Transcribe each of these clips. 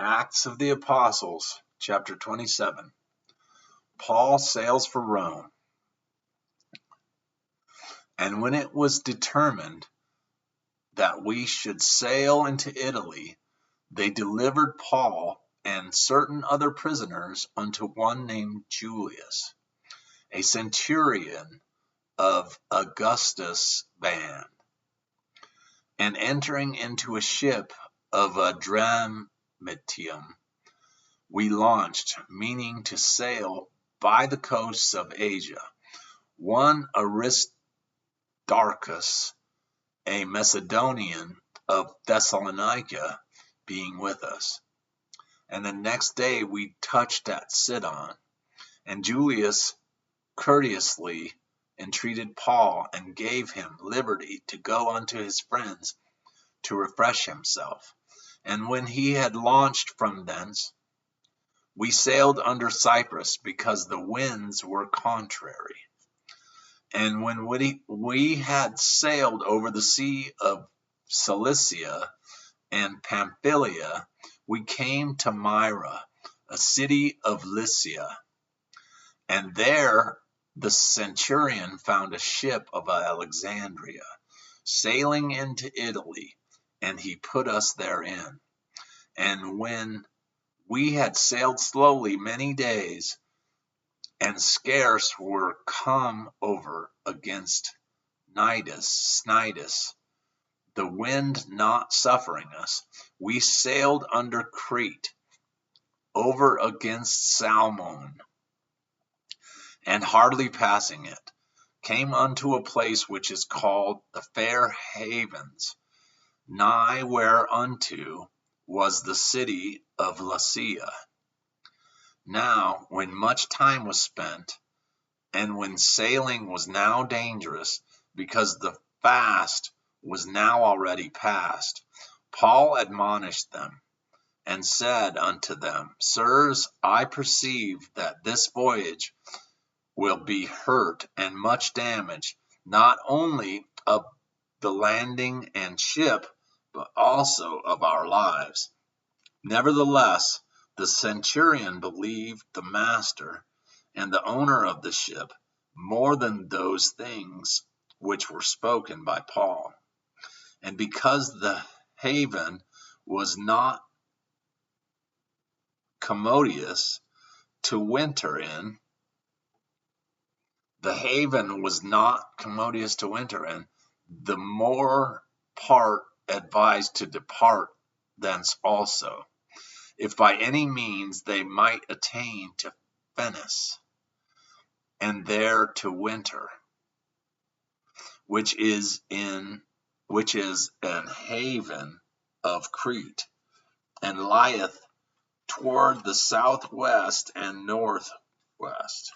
Acts of the Apostles, chapter 27. Paul sails for Rome. And when it was determined that we should sail into Italy, they delivered Paul and certain other prisoners unto one named Julius, a centurion of Augustus' band. And entering into a ship of Adramyttium, we launched, meaning to sail by the coasts of Asia, one Aristarchus, a Macedonian of Thessalonica, being with us. And the next day we touched at Sidon, and Julius courteously entreated Paul and gave him liberty to go unto his friends to refresh himself. And when he had launched from thence, we sailed under Cyprus, because the winds were contrary. And when we had sailed over the sea of Cilicia and Pamphylia, we came to Myra, a city of Lycia. And there the centurion found a ship of Alexandria, sailing into Italy, and he put us therein. And when we had sailed slowly many days, and scarce were come over against Cnidus, the wind not suffering us, we sailed under Crete, over against Salmon, and hardly passing it, came unto a place which is called the Fair Havens, nigh whereunto was the city of Lasea. Now, when much time was spent, and when sailing was now dangerous, because the fast was now already past, Paul admonished them, and said unto them, Sirs, I perceive that this voyage will be hurt and much damage, not only of the landing and ship, but also of our lives. Nevertheless, the centurion believed the master and the owner of the ship more than those things which were spoken by Paul. And because the haven was not commodious to winter in, the more part advised to depart thence also, if by any means they might attain to Phenice, and there to winter, which is an haven of Crete, and lieth toward the southwest and northwest.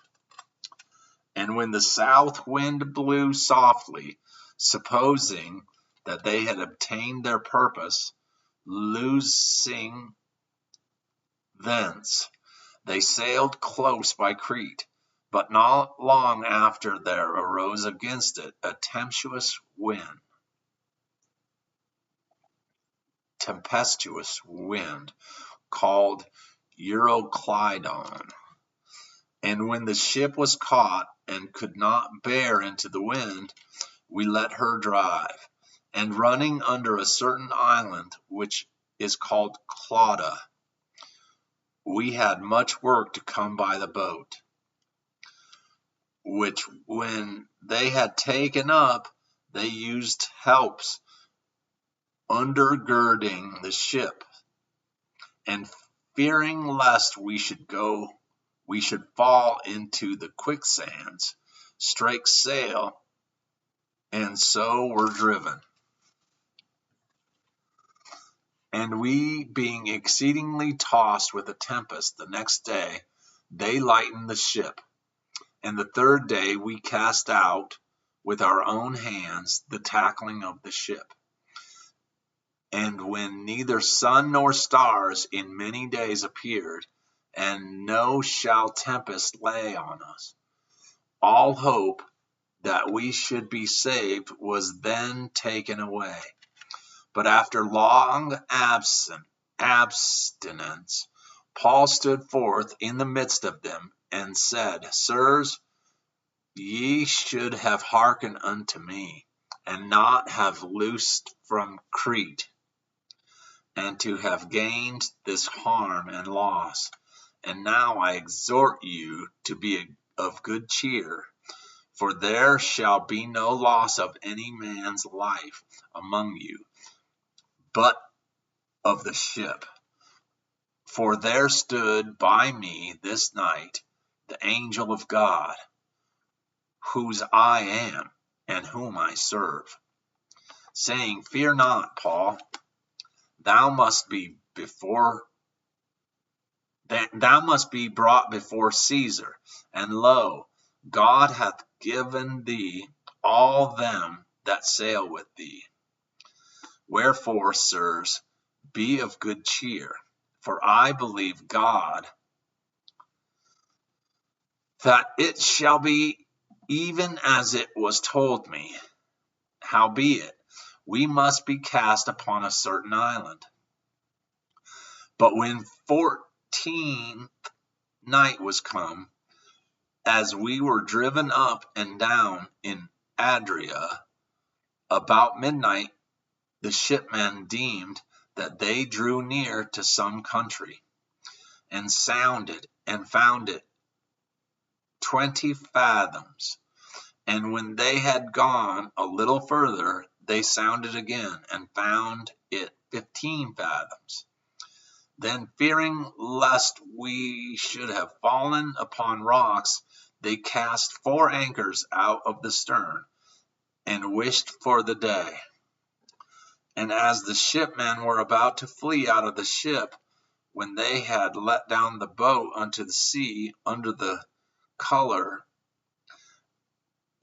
And when the south wind blew softly, supposing that they had obtained their purpose, loosing thence, they sailed close by Crete. But not long after there arose against it a tempestuous wind, called Euroclydon. And when the ship was caught and could not bear into the wind, we let her drive. And running under a certain island, which is called Clauda, we had much work to come by the boat, which when they had taken up, they used helps undergirding the ship, and fearing lest we should fall into the quicksands, strake sail, and so were driven. And we, being exceedingly tossed with a tempest the next day, they lightened the ship. And the third day we cast out with our own hands the tackling of the ship. And when neither sun nor stars in many days appeared, and no shall tempest lay on us, all hope that we should be saved was then taken away. But after long absence, abstinence, Paul stood forth in the midst of them and said, Sirs, ye should have hearkened unto me, and not have loosed from Crete, and to have gained this harm and loss. And now I exhort you to be of good cheer, for there shall be no loss of any man's life among you, but of the ship. For there stood by me this night the angel of God, whose I am, and whom I serve, saying, Fear not, Paul, thou must be brought before Caesar, and lo, God hath given thee all them that sail with thee. Wherefore, sirs, be of good cheer, for I believe God that it shall be even as it was told me. Howbeit, we must be cast upon a certain island. But when 14th night was come, as we were driven up and down in Adria, about midnight the shipmen deemed that they drew near to some country, and sounded, and found it 20 fathoms. And when they had gone a little further, they sounded again, and found it 15 fathoms. Then, fearing lest we should have fallen upon rocks, they cast 4 anchors out of the stern, and wished for the day. And as the shipmen were about to flee out of the ship, when they had let down the boat unto the sea under the color,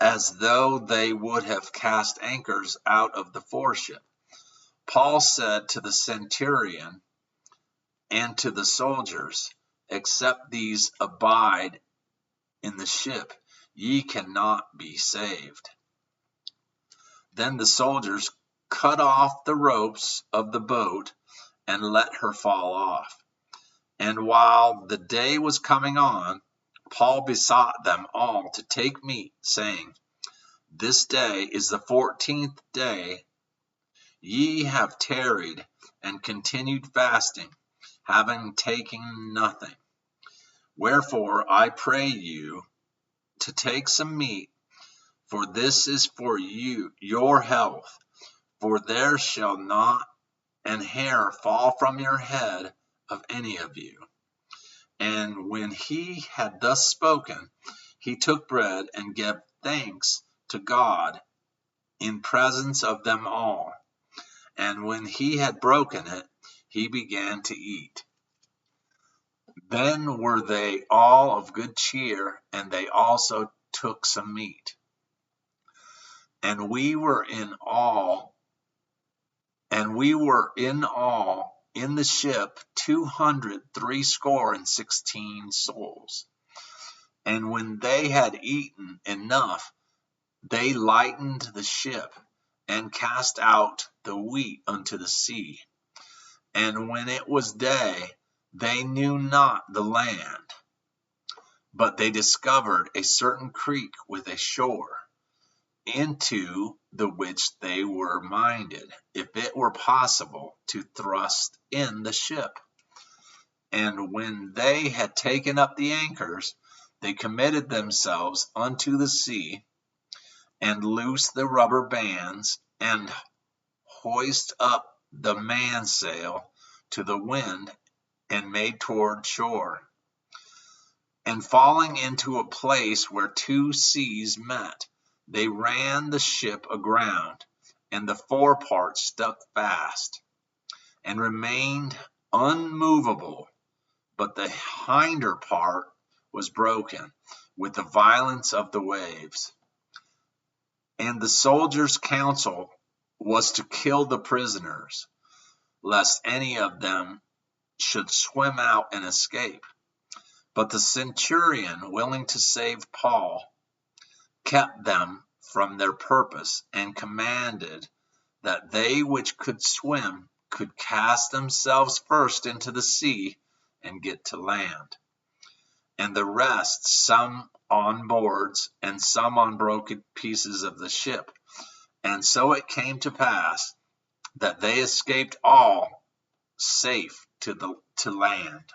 as though they would have cast anchors out of the foreship, Paul said to the centurion and to the soldiers, Except these abide in the ship, ye cannot be saved. Then the soldiers cut off the ropes of the boat and let her fall off. And while the day was coming on, Paul besought them all to take meat, saying, This day is the 14th day. Ye have tarried and continued fasting, having taken nothing. Wherefore I pray you to take some meat, for this is for you, your health. For there shall not an hair fall from your head of any of you. And when he had thus spoken, he took bread and gave thanks to God in presence of them all. And when he had broken it, he began to eat. Then were they all of good cheer, and they also took some meat. And we were in all in the ship 260 souls. And when they had eaten enough, they lightened the ship, and cast out the wheat unto the sea. And when it was day, they knew not the land, but they discovered a certain creek with a shore, into the which they were minded, if it were possible, to thrust in the ship. And when they had taken up the anchors, they committed themselves unto the sea, and loosed the rubber bands, and hoist up the mainsail to the wind, and made toward shore. And falling into a place where 2 seas met, they ran the ship aground, and the forepart stuck fast, and remained unmovable, but the hinder part was broken with the violence of the waves. And the soldiers' counsel was to kill the prisoners, lest any of them should swim out and escape. But the centurion, willing to save Paul, kept them from their purpose, and commanded that they which could swim could cast themselves first into the sea and get to land, and the rest, some on boards and some on broken pieces of the ship. And so it came to pass that they escaped all safe to land.